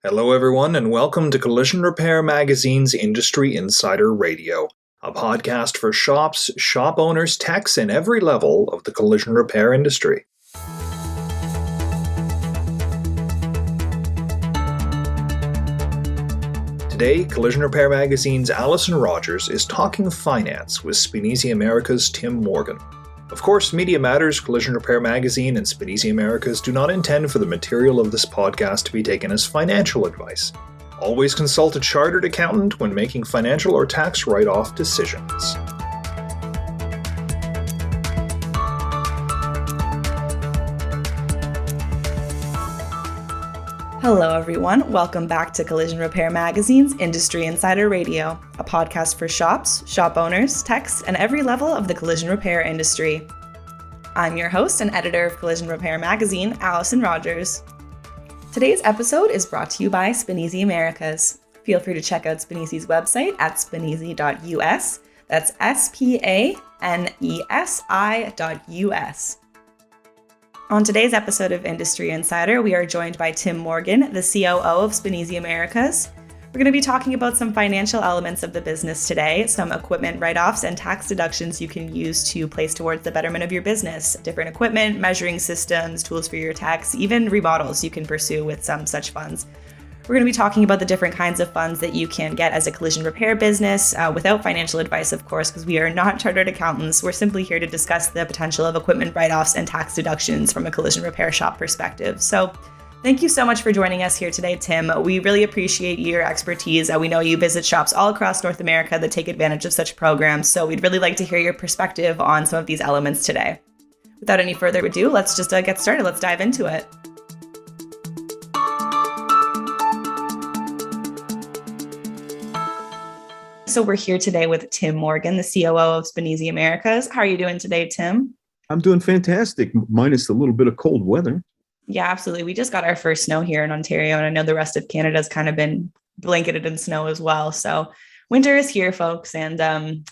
Hello, everyone, and welcome to Collision Repair Magazine's Industry Insider Radio, a podcast for shops, shop owners, techs, and every level of the collision repair industry. Today, Collision Repair Magazine's Alison Rogers is talking finance with Spanesi America's Tim Morgan. Of course, Media Matters, Collision Repair Magazine, and Spanesi Americas do not intend for the material of this podcast to be taken as financial advice. Always consult a chartered accountant when making financial or tax write-off decisions. Hello everyone, welcome back to Collision Repair Magazine's Industry Insider Radio, a podcast for shops, shop owners, techs, and every level of the collision repair industry. I'm your host and editor of Collision Repair Magazine, Alison Rogers. Today's episode is brought to you by Spanesi Americas. Feel free to check out Spanesi's website at spanesi.us. That's SPANESI.us. On today's episode of Industry Insider, we are joined by Tim Morgan, the COO of Spanesi Americas. We're going to be talking about some financial elements of the business today, some equipment write-offs and tax deductions you can use to place towards the betterment of your business, different equipment, measuring systems, tools for your techs, even remodels you can pursue with some such funds. We're going to be talking about the different kinds of funds that you can get as a collision repair business without financial advice, of course, because we are not chartered accountants. We're simply here to discuss the potential of equipment write-offs and tax deductions from a collision repair shop perspective. So thank you so much for joining us here today, Tim. We really appreciate your expertise. We know you visit shops all across North America that take advantage of such programs, so we'd really like to hear your perspective on some of these elements today. Without any further ado, let's just get started. Let's dive into it. So we're here today with Tim Morgan, the COO of Spanesi Americas. How are you doing today, Tim? I'm doing fantastic, minus a little bit of cold weather. Yeah, absolutely. We just got our first snow here in Ontario, and I know the rest of Canada's kind of been blanketed in snow as well. So winter is here, folks, and we're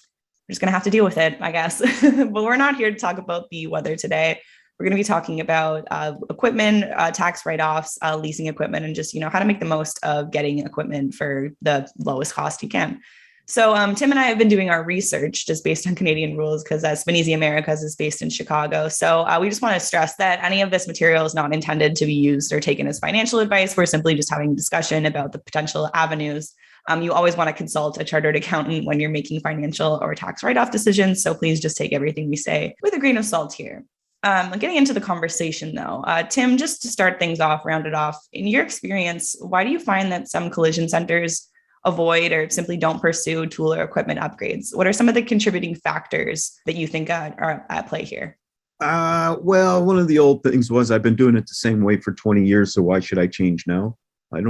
just going to have to deal with it, I guess. But we're not here to talk about the weather today. We're going to be talking about equipment, tax write-offs, leasing equipment, and just, how to make the most of getting equipment for the lowest cost you can. So Tim and I have been doing our research just based on Canadian rules because Spanesi Americas is based in Chicago. So we just want to stress that any of this material is not intended to be used or taken as financial advice. We're simply just having a discussion about the potential avenues. You always want to consult a chartered accountant when you're making financial or tax write-off decisions. So please just take everything we say with a grain of salt here. Getting into the conversation though, Tim, just to start things off, round it off, in your experience, why do you find that some collision centers avoid or simply don't pursue tool or equipment upgrades? What are some of the contributing factors that you think are at play here? Well, one of the old things was I've been doing it the same way for 20 years, so why should I change now? I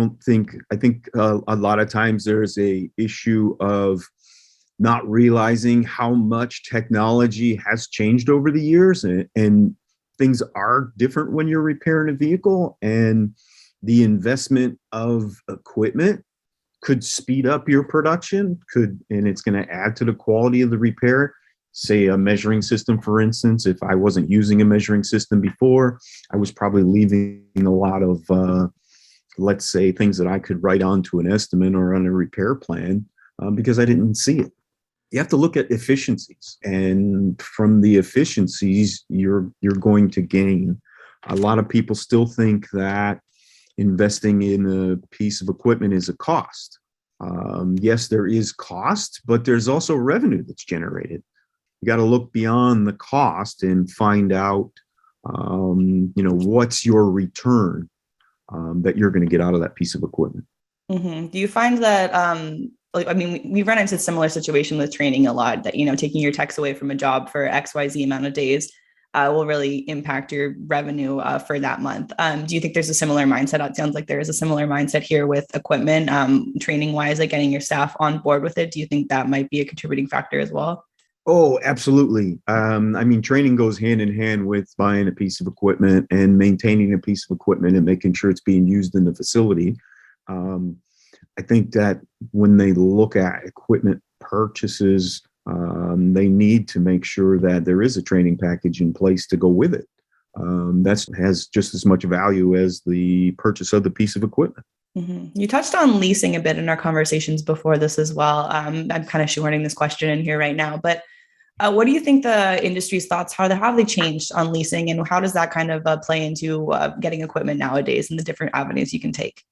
think a lot of times there's a issue of not realizing how much technology has changed over the years, and things are different when you're repairing a vehicle, and the investment of equipment could speed up your production, and it's going to add to the quality of the repair. Say a measuring system, for instance. If I wasn't using a measuring system before, I was probably leaving a lot of, let's say, things that I could write onto an estimate or on a repair plan because I didn't see it. You have to look at efficiencies, and from the efficiencies, you're going to gain. A lot of people still think that investing in a piece of equipment is a cost. Yes, there is cost, but there's also revenue that's generated. You got to look beyond the cost and find out, what's your return that you're going to get out of that piece of equipment. Mm-hmm. Do you find that, we've run into a similar situation with training a lot, that, taking your techs away from a job for XYZ amount of days will really impact your revenue for that month. Do you think there's a similar mindset? It sounds like there is a similar mindset here with equipment, training wise, like getting your staff on board with it. Do you think that might be a contributing factor as well? Oh, absolutely. Training goes hand in hand with buying a piece of equipment and maintaining a piece of equipment and making sure it's being used in the facility. I think that when they look at equipment purchases, they need to make sure that there is a training package in place to go with it. That has just as much value as the purchase of the piece of equipment. You touched on leasing a bit in our conversations before this as well. I'm kind of shoehorning this question in here right now, but what do you think the industry's thoughts, how have they changed on leasing, and how does that kind of play into getting equipment nowadays and the different avenues you can take?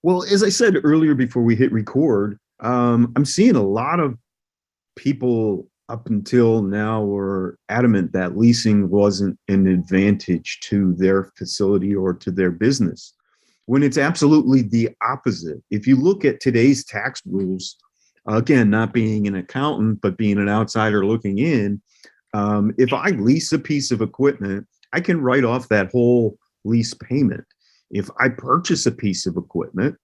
Well, as I said earlier before we hit record, I'm seeing a lot of people up until now were adamant that leasing wasn't an advantage to their facility or to their business, when it's absolutely the opposite. If you look at today's tax rules, again, not being an accountant, but being an outsider looking in, if I lease a piece of equipment, I can write off that whole lease payment. If I purchase a piece of equipment,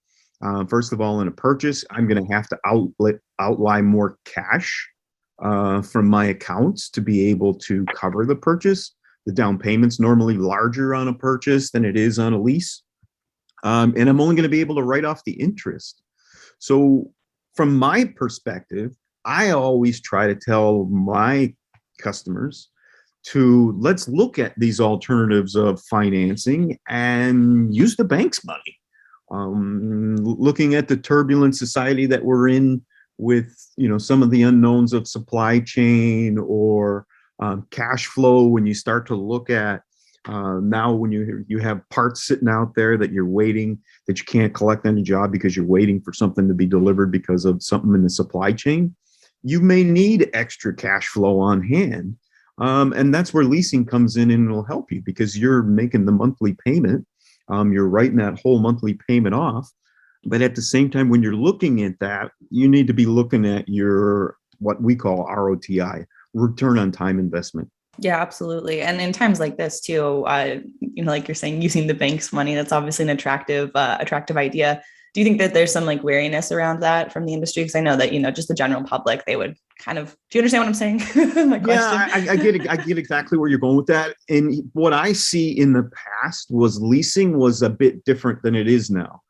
first of all, in a purchase, I'm going to have to outline more cash from my accounts to be able to cover the purchase. The down payment's normally larger on a purchase than it is on a lease. And I'm only going to be able to write off the interest. So from my perspective, I always try to tell my customers to let's look at these alternatives of financing and use the bank's money. Looking at the turbulent society that we're in with, some of the unknowns of supply chain or cash flow, when you start to look at now when you have parts sitting out there that you're waiting, that you can't collect on a job because you're waiting for something to be delivered because of something in the supply chain, you may need extra cash flow on hand. And that's where leasing comes in and it'll help you because you're making the monthly payment. You're writing that whole monthly payment off. But at the same time, when you're looking at that, you need to be looking at your what we call ROTI, return on time investment. Yeah, absolutely. And in times like this too, like you're saying, using the bank's money, that's obviously an attractive idea. Do you think that there's some like wariness around that from the industry? Because I know that, just the general public, they would kind of, do you understand what I'm saying? My question. Yeah, I get it. I get exactly where you're going with that. And what I see in the past was leasing was a bit different than it is now.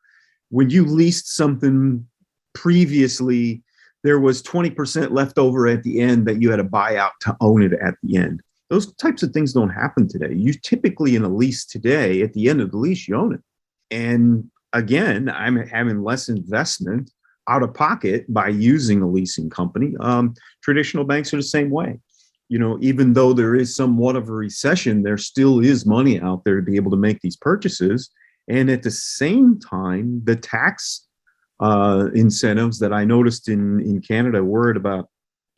When you leased something previously, there was 20% left over at the end that you had to buy out to own it at the end. Those types of things don't happen today. You typically in a lease today, at the end of the lease, you own it. And again, I'm having less investment out of pocket by using a leasing company. Traditional banks are the same way. Even though there is somewhat of a recession, there still is money out there to be able to make these purchases. And at the same time, the tax incentives that I noticed in Canada were at about,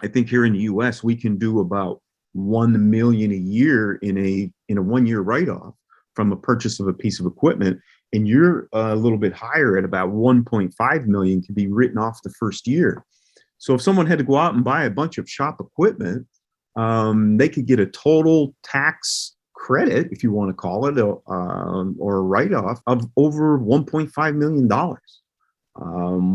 I think here in the US, we can do about 1 million a year in a 1 year write-off from a purchase of a piece of equipment. And you're a little bit higher at about 1.5 million can be written off the first year. So if someone had to go out and buy a bunch of shop equipment, they could get a total tax credit, if you want to call it, or a write-off of over $1.5 million,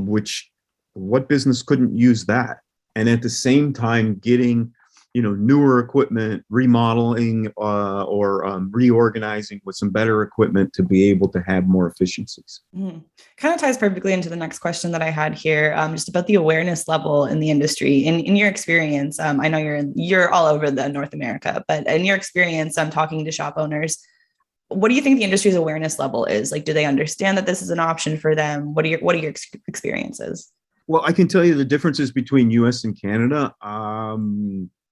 which what business couldn't use that? And at the same time, getting newer equipment, remodeling or reorganizing with some better equipment to be able to have more efficiencies. Kind of ties perfectly into the next question that I had here, just about the awareness level in the industry. In your experience, I know you're all over the North America, but in your experience, I'm talking to shop owners. What do you think the industry's awareness level is? Like, do they understand that this is an option for them? What are your experiences? Well, I can tell you the differences between US and Canada.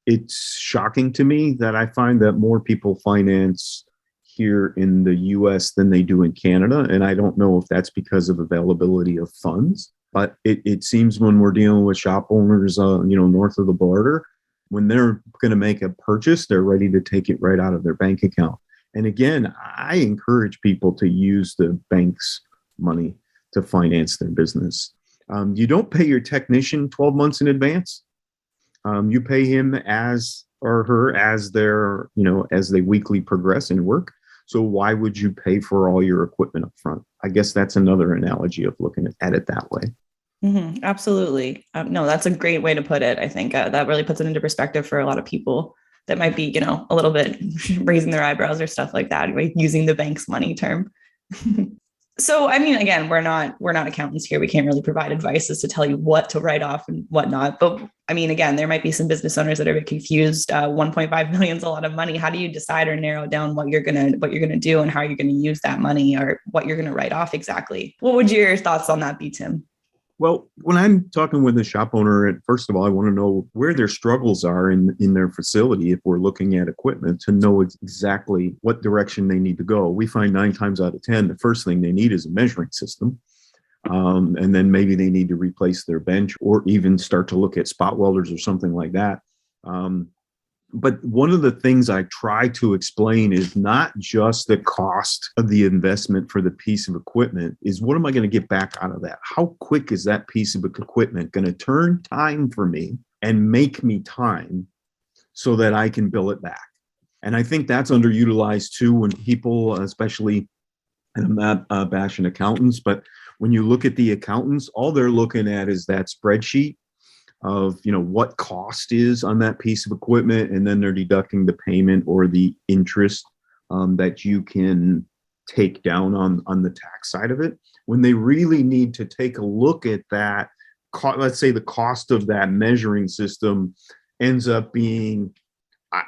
It's shocking to me that I find that more people finance here in the US than they do in Canada. And I don't know if that's because of availability of funds, but it seems when we're dealing with shop owners, north of the border, when they're going to make a purchase, they're ready to take it right out of their bank account. And again, I encourage people to use the bank's money to finance their business. You don't pay your technician 12 months in advance. You pay him as or her as as they weekly progress in work. So why would you pay for all your equipment up front? I guess that's another analogy of looking at it that way. Mm-hmm, absolutely. No, that's a great way to put it. I think that really puts it into perspective for a lot of people that might be, a little bit raising their eyebrows or stuff like that, right? Using the bank's money term. So, I mean, again, we're not accountants here. We can't really provide advice as to tell you what to write off and whatnot. But I mean, again, there might be some business owners that are a bit confused. 1.5 million is a lot of money. How do you decide or narrow down what you're gonna do and how you're gonna use that money or what you're gonna write off exactly? What would your thoughts on that be, Tim? Well, when I'm talking with a shop owner, first of all, I want to know where their struggles are in their facility. If we're looking at equipment, to know exactly what direction they need to go. We find 9 times out of 10, the first thing they need is a measuring system. And then maybe they need to replace their bench or even start to look at spot welders or something like that. But one of the things I try to explain is not just the cost of the investment for the piece of equipment, is what am I going to get back out of that? How quick is that piece of equipment going to turn time for me and make me time so that I can bill it back? And I think that's underutilized too when people, especially, and I'm not bashing accountants, but when you look at the accountants, all they're looking at is that spreadsheet of what cost is on that piece of equipment, and then they're deducting the payment or the interest that you can take down on the tax side of it, when they really need to take a look at that. Let's say the cost of that measuring system ends up being,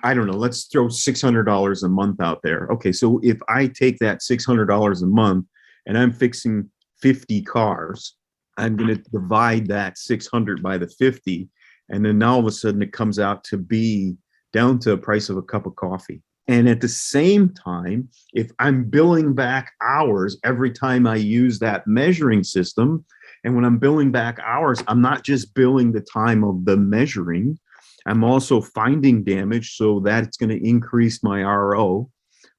I don't know, let's throw $600 a month out there. Okay, so if I take that $600 a month and I'm fixing 50 cars, I'm going to divide that 600 by the 50. And then now all of a sudden it comes out to be down to a price of a cup of coffee. And at the same time, if I'm billing back hours every time I use that measuring system, and when I'm billing back hours, I'm not just billing the time of the measuring, I'm also finding damage. So that's going to increase my RO.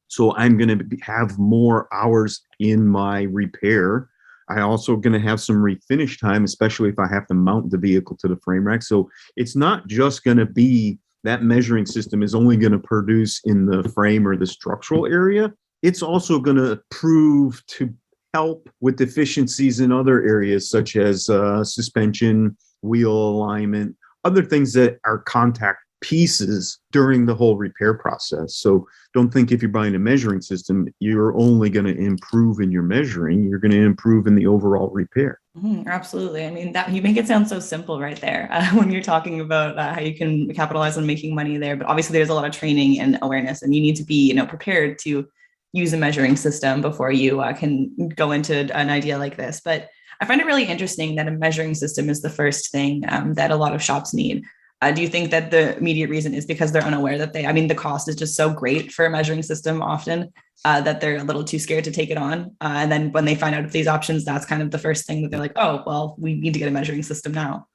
So I'm going to have more hours in my repair. I also going to have some refinish time, especially if I have to mount the vehicle to the frame rack. So it's not just going to be that measuring system is only going to produce in the frame or the structural area. It's also going to prove to help with deficiencies in other areas, such as suspension, wheel alignment, other things that are contact pieces during the whole repair process. So don't think if you're buying a measuring system, you're only going to improve in your measuring, you're going to improve in the overall repair. Absolutely. I mean, that you make it sound so simple right there when you're talking about how you can capitalize on making money there. But obviously, there's a lot of training and awareness, and you need to be, prepared to use a measuring system before you can go into an idea like this. But I find it really interesting that a measuring system is the first thing that a lot of shops need. Do you think that the immediate reason is because they're unaware that the cost is just so great for a measuring system often that they're a little too scared to take it on? And then when they find out of these options, that's kind of the first thing that they're like, oh, well, we need to get a measuring system now.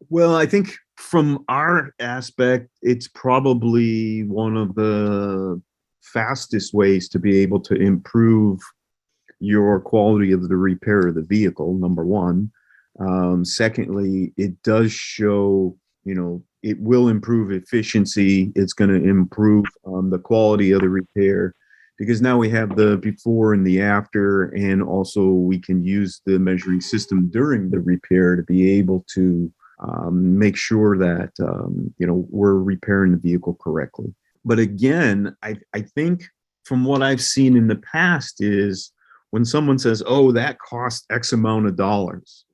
Well, I think from our aspect, it's probably one of the fastest ways to be able to improve your quality of the repair of the vehicle, number one. Secondly, it does show, it will improve efficiency. It's going to improve the quality of the repair, because now we have the before and the after, and also we can use the measuring system during the repair to be able to make sure that, we're repairing the vehicle correctly. But again, I think from what I've seen in the past is when someone says, oh, that cost X amount of dollars,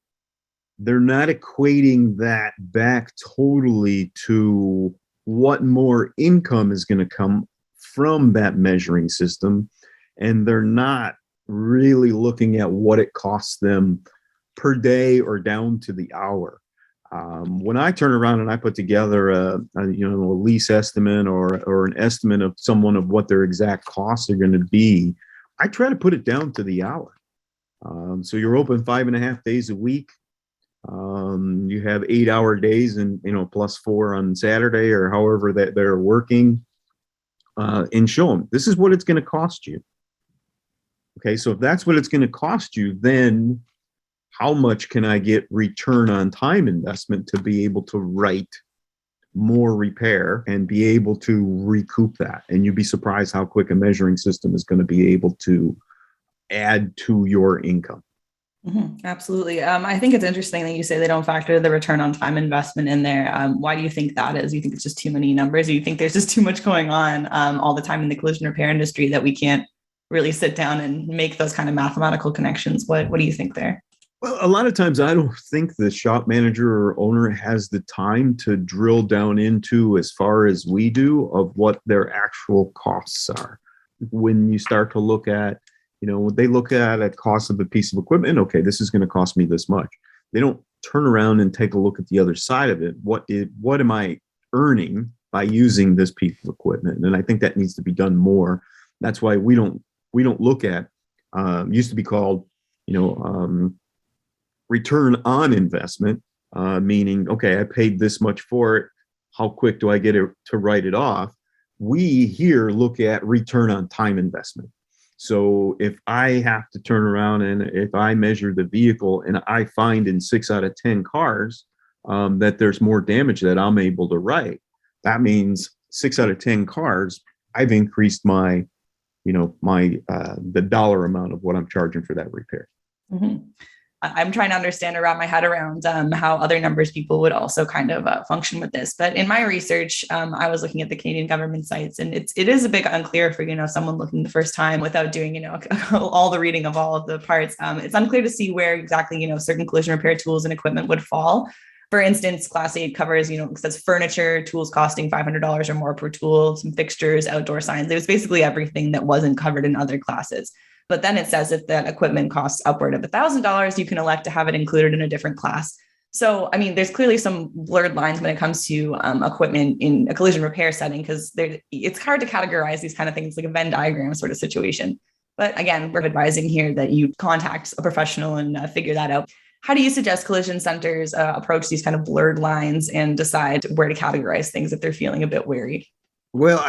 they're not equating that back totally to what more income is going to come from that measuring system. And they're not really looking at what it costs them per day or down to the hour. When I turn around and I put together a lease estimate or an estimate of someone of what their exact costs are going to be, I try to put it down to the hour. So you're open 5.5 days a week. You have 8-hour days and, plus 4 on Saturday or however that they're working, and show them this is what it's going to cost you. Okay. So if that's what it's going to cost you, then how much can I get return on time investment to be able to write more repair and be able to recoup that? And you'd be surprised how quick a measuring system is going to be able to add to your income. Absolutely. I think it's interesting that you say they don't factor the return on time investment in there. Why do you think that is? You think it's just too many numbers? Or you think there's just too much going on all the time in the collision repair industry that we can't really sit down and make those kind of mathematical connections. What do you think there? Well, a lot of times I don't think the shop manager or owner has the time to drill down into, as far as we do, of what their actual costs are. When you start to look at, they look at a cost of a piece of equipment, okay, this is going to cost me this much. They don't turn around and take a look at the other side of it. What am I earning by using this piece of equipment? And I think that needs to be done more. That's why we don't look at, used to be called, return on investment, meaning, okay, I paid this much for it. How quick do I get it to write it off? We here look at return on time investment. So if I have to turn around and if I measure the vehicle and I find in 6 out of 10 cars that there's more damage that I'm able to write, that means 6 out of 10 cars, I've increased my, the dollar amount of what I'm charging for that repair. Mm-hmm. I'm trying to understand or wrap my head around how other numbers people would also kind of function with this. But in my research, I was looking at the Canadian government sites, and it is a bit unclear for, someone looking the first time without doing, all the reading of all of the parts. It's unclear to see where exactly, certain collision repair tools and equipment would fall. For instance, Class 8 covers, it says furniture, tools costing $500 or more per tool, some fixtures, outdoor signs. It was basically everything that wasn't covered in other classes. But then it says if that equipment costs upward of $1,000, you can elect to have it included in a different class. So, there's clearly some blurred lines when it comes to equipment in a collision repair setting, because it's hard to categorize these kind of things like a Venn diagram sort of situation. But again, we're advising here that you contact a professional and figure that out. How do you suggest collision centers approach these kind of blurred lines and decide where to categorize things if they're feeling a bit wary? Well,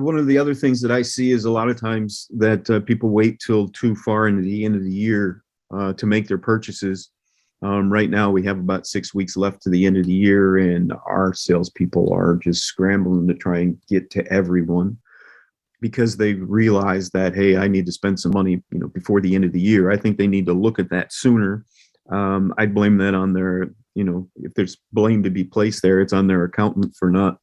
one of the other things that I see is a lot of times that people wait till too far into the end of the year to make their purchases. Right now, we have about 6 weeks left to the end of the year, and our salespeople are just scrambling to try and get to everyone because they realize that, hey, I need to spend some money, before the end of the year. I think they need to look at that sooner. I blame that on their, if there's blame to be placed there, it's on their accountant for not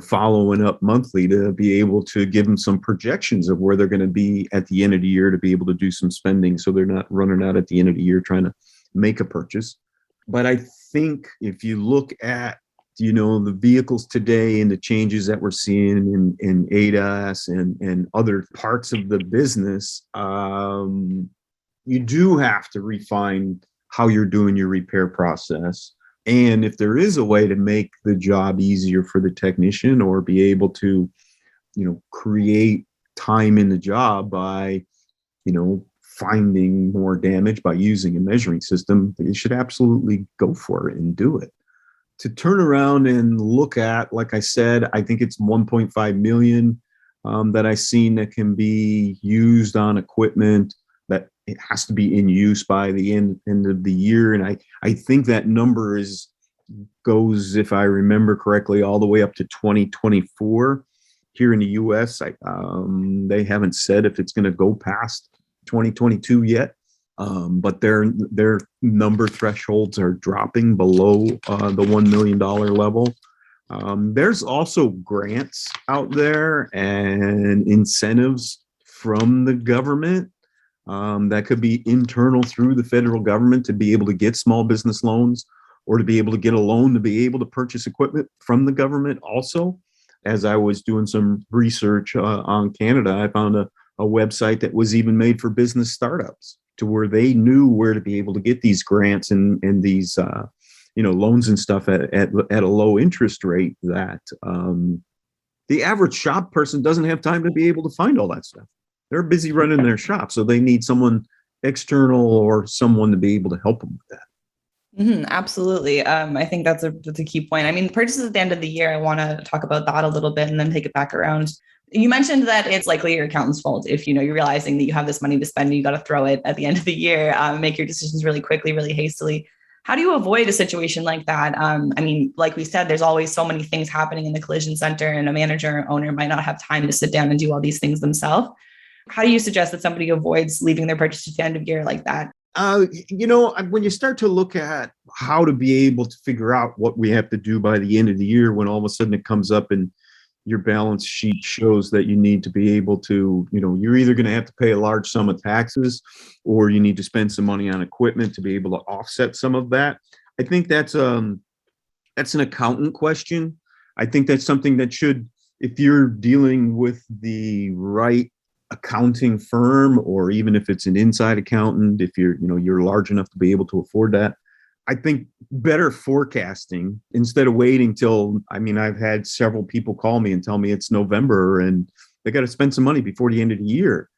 following up monthly to be able to give them some projections of where they're going to be at the end of the year to be able to do some spending so they're not running out at the end of the year trying to make a purchase. But I think if you look at, the vehicles today and the changes that we're seeing in ADAS and other parts of the business, you do have to refine how you're doing your repair process. And if there is a way to make the job easier for the technician or be able to, create time in the job by, finding more damage by using a measuring system, you should absolutely go for it and do it. To turn around and look at, like I said, I think it's 1.5 million that I've seen that can be used on equipment that it has to be in use by the end of the year. And I think that number goes, if I remember correctly, all the way up to 2024 here in the US. They haven't said if it's going to go past 2022 yet, but their number thresholds are dropping below the $1 million level. There's also grants out there and incentives from the government that could be internal through the federal government to be able to get small business loans or to be able to get a loan to be able to purchase equipment from the government. Also, as I was doing some research on Canada, I found a website that was even made for business startups to where they knew where to be able to get these grants and these loans and stuff at a low interest rate that the average shop person doesn't have time to be able to find all that stuff. They're busy running their shop, so they need someone external or someone to be able to help them with that. Mm-hmm, absolutely. I think that's a key point. Purchases at the end of the year, I want to talk about that a little bit and then take it back around. You mentioned that it's likely your accountant's fault if, you're realizing that you have this money to spend and you got to throw it at the end of the year, make your decisions really quickly, really hastily. How do you avoid a situation like that? Like we said, there's always so many things happening in the collision center, and a manager or owner might not have time to sit down and do all these things themselves. How do you suggest that somebody avoids leaving their purchase at the end of year like that? When you start to look at how to be able to figure out what we have to do by the end of the year, when all of a sudden it comes up in your balance sheet shows that you need to be able to, you're either going to have to pay a large sum of taxes or you need to spend some money on equipment to be able to offset some of that. I think that's an accountant question. I think that's something that should, if you're dealing with the right accounting firm, or even if it's an inside accountant, if you're large enough to be able to afford that, I think better forecasting instead of waiting till, I've had several people call me and tell me it's November and they got to spend some money before the end of the year.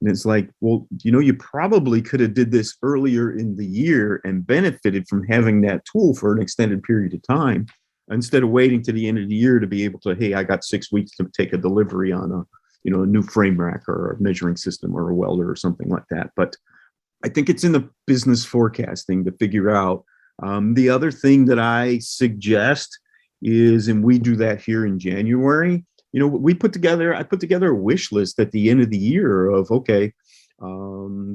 And it's like, well, you probably could have did this earlier in the year and benefited from having that tool for an extended period of time instead of waiting to the end of the year to be able to, hey, I got 6 weeks to take a delivery on a new frame rack or a measuring system or a welder or something like that. But I think it's in the business forecasting to figure out. The other thing that I suggest is, and we do that here in January, I put together a wish list at the end of the year of, okay,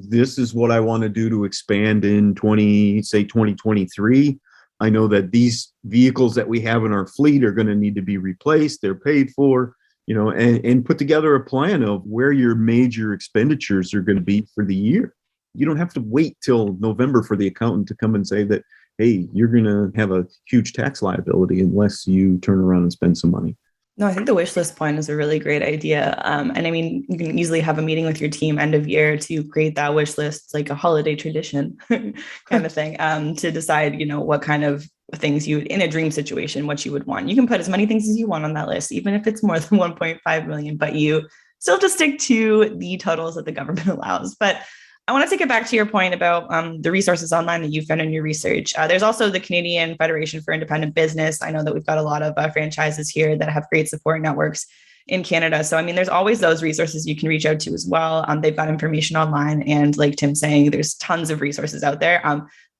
this is what I want to do to expand in 2023. I know that these vehicles that we have in our fleet are going to need to be replaced. They're paid for, and put together a plan of where your major expenditures are going to be for the year. You don't have to wait till November for the accountant to come and say that, hey, you're going to have a huge tax liability unless you turn around and spend some money. No, I think the wish list point is a really great idea. And you can easily have a meeting with your team end of year to create that wish list, like a holiday tradition kind of thing, to decide, what kind of things in a dream situation, what you would want. You can put as many things as you want on that list, even if it's more than 1.5 million, but you still have to stick to the totals that the government allows. But I want to take it back to your point about the resources online that you found in your research. There's also the Canadian Federation for Independent Business. I know that we've got a lot of franchises here that have great support networks in Canada. So, there's always those resources you can reach out to as well. They've got information online. And like Tim's saying, there's tons of resources out there.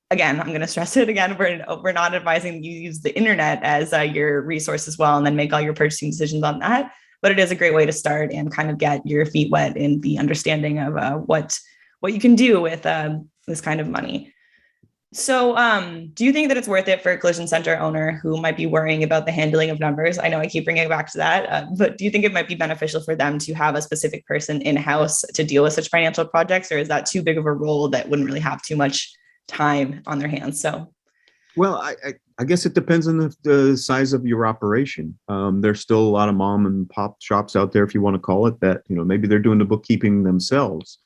Again, I'm going to stress it again. We're not advising you use the internet as your resource as well, and then make all your purchasing decisions on that. But it is a great way to start and kind of get your feet wet in the understanding of what you can do with this kind of money. So do you think that it's worth it for a collision center owner who might be worrying about the handling of numbers? I know I keep bringing it back to that, but do you think it might be beneficial for them to have a specific person in-house to deal with such financial projects, or is that too big of a role that wouldn't really have too much time on their hands? So, well, I guess it depends on the size of your operation. There's still a lot of mom and pop shops out there, if you want to call it that, maybe they're doing the bookkeeping themselves.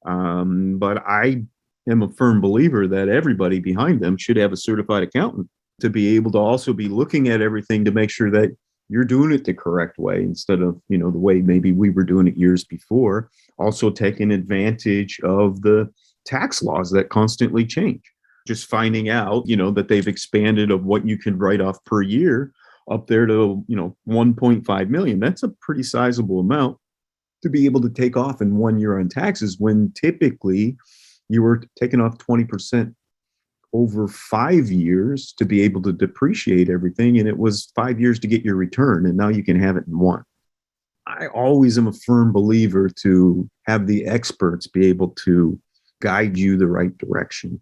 But I am a firm believer that everybody behind them should have a certified accountant to be able to also be looking at everything to make sure that you're doing it the correct way instead of, the way maybe we were doing it years before. Also taking advantage of the tax laws that constantly change. Just finding out, that they've expanded of what you can write off per year up there to, 1.5 million. That's a pretty sizable amount to be able to take off in 1 year on taxes, when typically you were taking off 20% over 5 years to be able to depreciate everything. And it was 5 years to get your return. And now you can have it in one. I always am a firm believer to have the experts be able to guide you the right direction.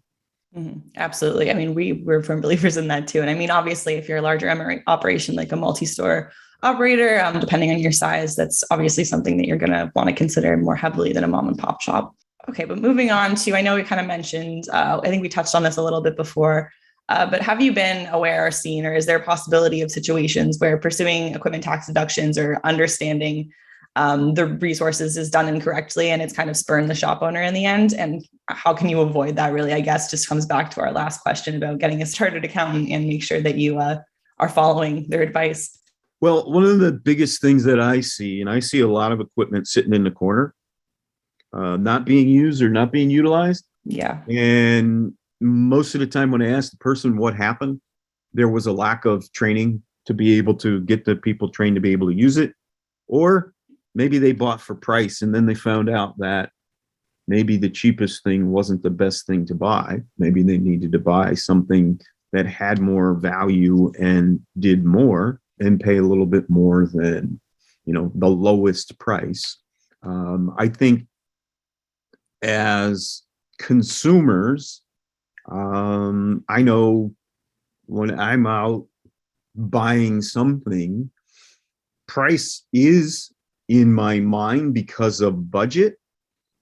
Mm-hmm. Absolutely. We're firm believers in that too. And obviously, if you're a larger operation, like a multi-store operator, depending on your size, that's obviously something that you're going to want to consider more heavily than a mom and pop shop. Okay, but moving on to, I know we kind of mentioned, I think we touched on this a little bit before, but have you been aware or seen, or is there a possibility of situations where pursuing equipment tax deductions or understanding the resources is done incorrectly and it's kind of spurned the shop owner in the end? And how can you avoid that? Really, I guess just comes back to our last question about getting a chartered accountant and make sure that you are following their advice. Well, one of the biggest things that I see, and I see a lot of equipment sitting in the corner, not being used or not being utilized. Yeah. And most of the time when I ask the person what happened, there was a lack of training to be able to get the people trained to be able to use it. Or maybe they bought for price and then they found out that maybe the cheapest thing wasn't the best thing to buy. Maybe they needed to buy something that had more value and did more and pay a little bit more than, the lowest price. I think as consumers, I know when I'm out buying something, price is in my mind because of budget,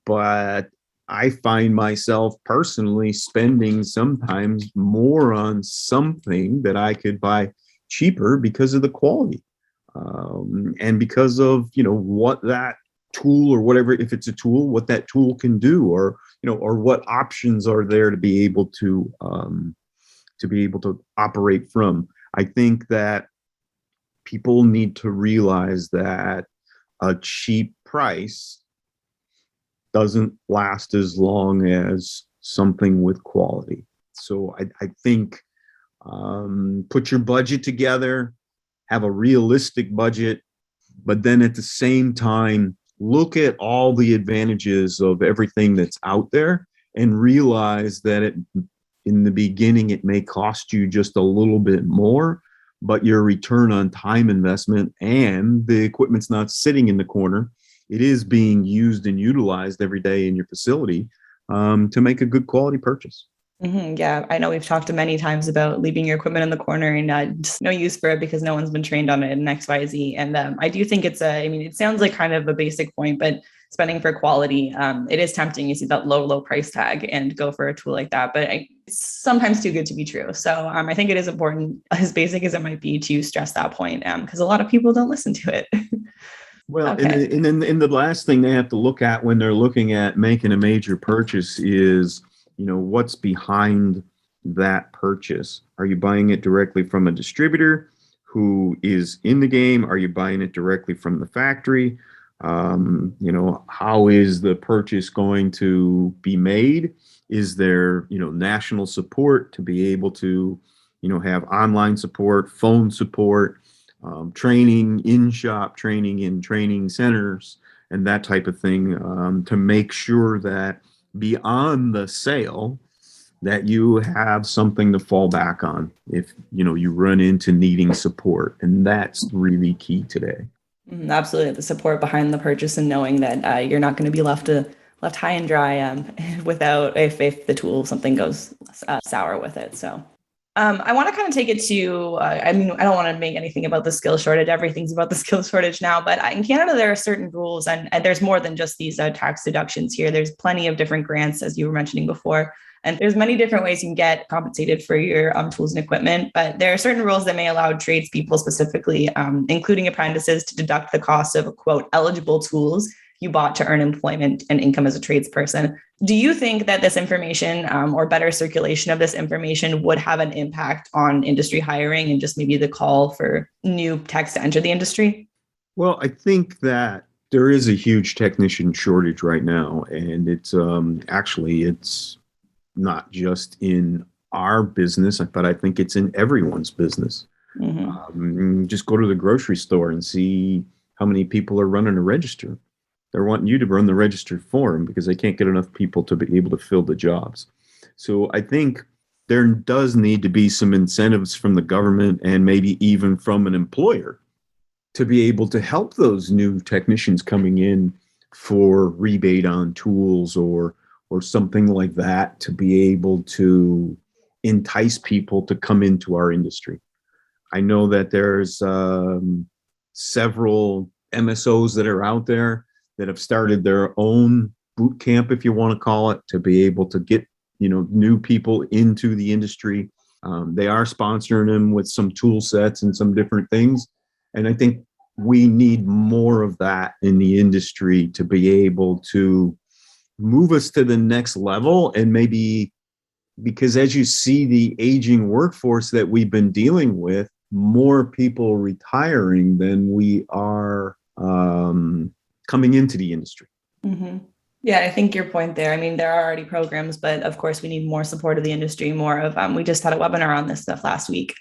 but I find myself personally spending sometimes more on something that I could buy cheaper because of the quality, and because of what that tool or whatever, if it's a tool, what that tool can do, or or what options are there to be able to operate from. I think that people need to realize that a cheap price doesn't last as long as something with quality. So I think, put your budget together, have a realistic budget, but then at the same time, look at all the advantages of everything that's out there and realize that in the beginning, it may cost you just a little bit more, but your return on time investment and the equipment's not sitting in the corner. It is being used and utilized every day in your facility, to make a good quality purchase. Yeah, I know we've talked many times about leaving your equipment in the corner and just no use for it because no one's been trained on it in XYZ. And I do think it sounds like kind of a basic point, but spending for quality, it is tempting. You see that low price tag and go for a tool like that, but it's sometimes too good to be true. So I think it is important, as basic as it might be, to stress that point, because a lot of people don't listen to it. Well, Okay. and then the last thing they have to look at when they're looking at making a major purchase is, what's behind that purchase. Are you buying it directly from a distributor who is in the game? Are you buying it directly from the factory? How is the purchase going to be made? Is there, national support to be able to, have online support, phone support, training, in-shop training in training centers, and that type of thing, to make sure that beyond the sale, that you have something to fall back on if you run into needing support, and that's really key today. Absolutely, the support behind the purchase and knowing that you're not going to be left high and dry without if the tool something goes sour with it. So I want to kind of take it to, I don't want to make anything about the skill shortage. Everything's about the skill shortage now, but in Canada, there are certain rules and there's more than just these tax deductions here. There's plenty of different grants, as you were mentioning before. And there's many different ways you can get compensated for your tools and equipment, but there are certain rules that may allow tradespeople specifically, including apprentices, to deduct the cost of, quote, eligible tools you bought to earn employment and income as a tradesperson. Do you think that this information, or better circulation of this information, would have an impact on industry hiring and just maybe the call for new techs to enter the industry? Well, I think that there is a huge technician shortage right now, and it's not just in our business, but I think it's in everyone's business. Just go to the grocery store and see how many people are running a register. They're wanting you to run the register for them because they can't get enough people to be able to fill the jobs. So I think there does need to be some incentives from the government and maybe even from an employer to be able to help those new technicians coming in for rebate on tools or something like that, to be able to entice people to come into our industry. I know that there's several MSOs that are out there that have started their own boot camp, if you want to call it, to be able to get new people into the industry. They are sponsoring them with some tool sets and some different things, and I think we need more of that in the industry to be able to move us to the next level. And maybe, because as you see the aging workforce that we've been dealing with, more people retiring than we are coming into the industry. Yeah, I think your point there. I mean, there are already programs, but of course we need more support of the industry, more of, we just had a webinar on this stuff last week,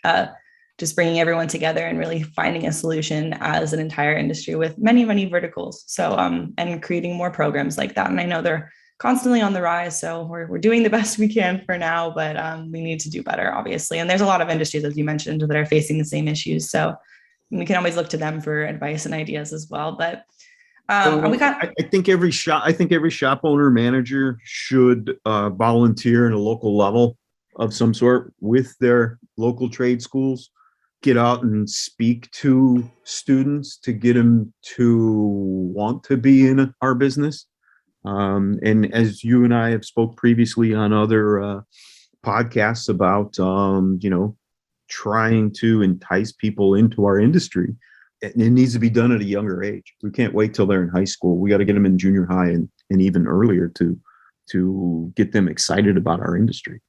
just bringing everyone together and really finding a solution as an entire industry with many, many verticals. So, and creating more programs like that. And I know they're constantly on the rise. So we're doing the best we can for now, but we need to do better, obviously. And there's a lot of industries, as you mentioned, that are facing the same issues. So we can always look to them for advice and ideas as well. But I think every shop owner manager should volunteer in a local level of some sort with their local trade schools, get out and speak to students to get them to want to be in our business. And as you and I have spoke previously on other podcasts about, trying to entice people into our industry, it needs to be done at a younger age. We can't wait till they're in high school. We got to get them in junior high and even earlier to get them excited about our industry.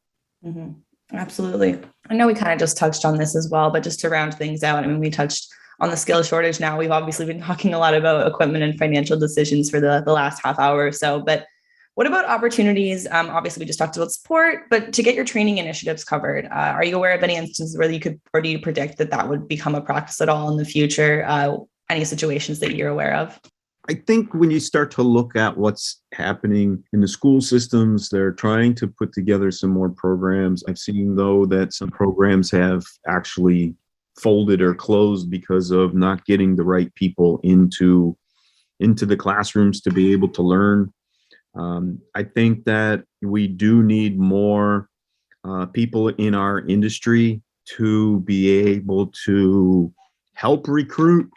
Mm-hmm. Absolutely. I know we kind of just touched on this as well, but just to round things out, I mean, we touched on the skill shortage. Now we've obviously been talking a lot about equipment and financial decisions for the last half hour or so, but what about opportunities? Obviously we just talked about support, but to get your training initiatives covered, are you aware of any instances where you could, or do you predict that would become a practice at all in the future? Any situations that you're aware of? I think when you start to look at what's happening in the school systems, they're trying to put together some more programs. I've seen, though, that some programs have actually folded or closed because of not getting the right people into the classrooms to be able to learn. I think that we do need more people in our industry to be able to help recruit,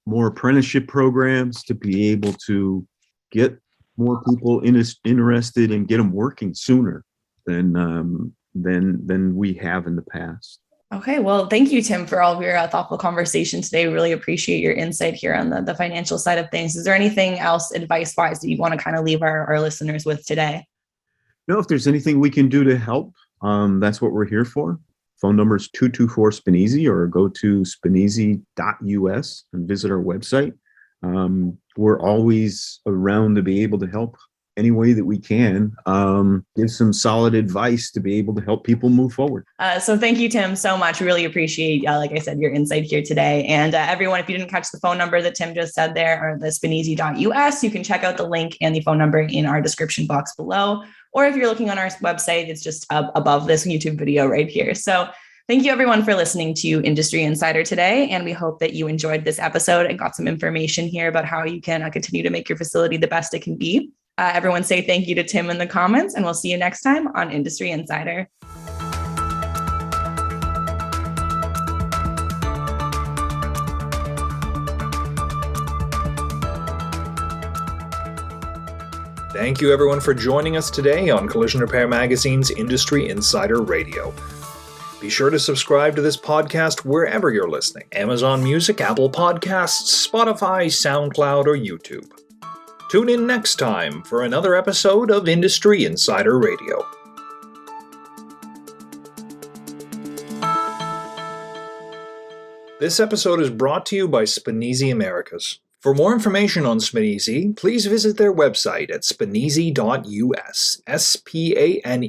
more apprenticeship programs to be able to get more people interested and get them working sooner than we have in the past. Okay, well, thank you, Tim, for all of your thoughtful conversation today. Really appreciate your insight here on the financial side of things. Is there anything else advice-wise that you want to kind of leave our listeners with today? No, if there's anything we can do to help, that's what we're here for. Phone number is 224-SPANESI, or go to spanesi.us and visit our website. We're always around to be able to help any way that we can, give some solid advice to be able to help people move forward. So thank you, Tim, so much. Really appreciate, like I said, your insight here today. And everyone, if you didn't catch the phone number that Tim just said there, or the spanesi.us, you can check out the link and the phone number in our description box below. Or if you're looking on our website, it's just above this YouTube video right here. So thank you, everyone, for listening to Industry Insider today. And we hope that you enjoyed this episode and got some information here about how you can continue to make your facility the best it can be. Everyone say thank you to Tim in the comments, and we'll see you next time on Industry Insider. Thank you, everyone, for joining us today on Collision Repair Magazine's Industry Insider Radio. Be sure to subscribe to this podcast wherever you're listening: Amazon Music, Apple Podcasts, Spotify, SoundCloud, or YouTube. Tune in next time for another episode of Industry Insider Radio. This episode is brought to you by Spanesi Americas. For more information on Spanesi, please visit their website at spanesi.us, SPANESI.us.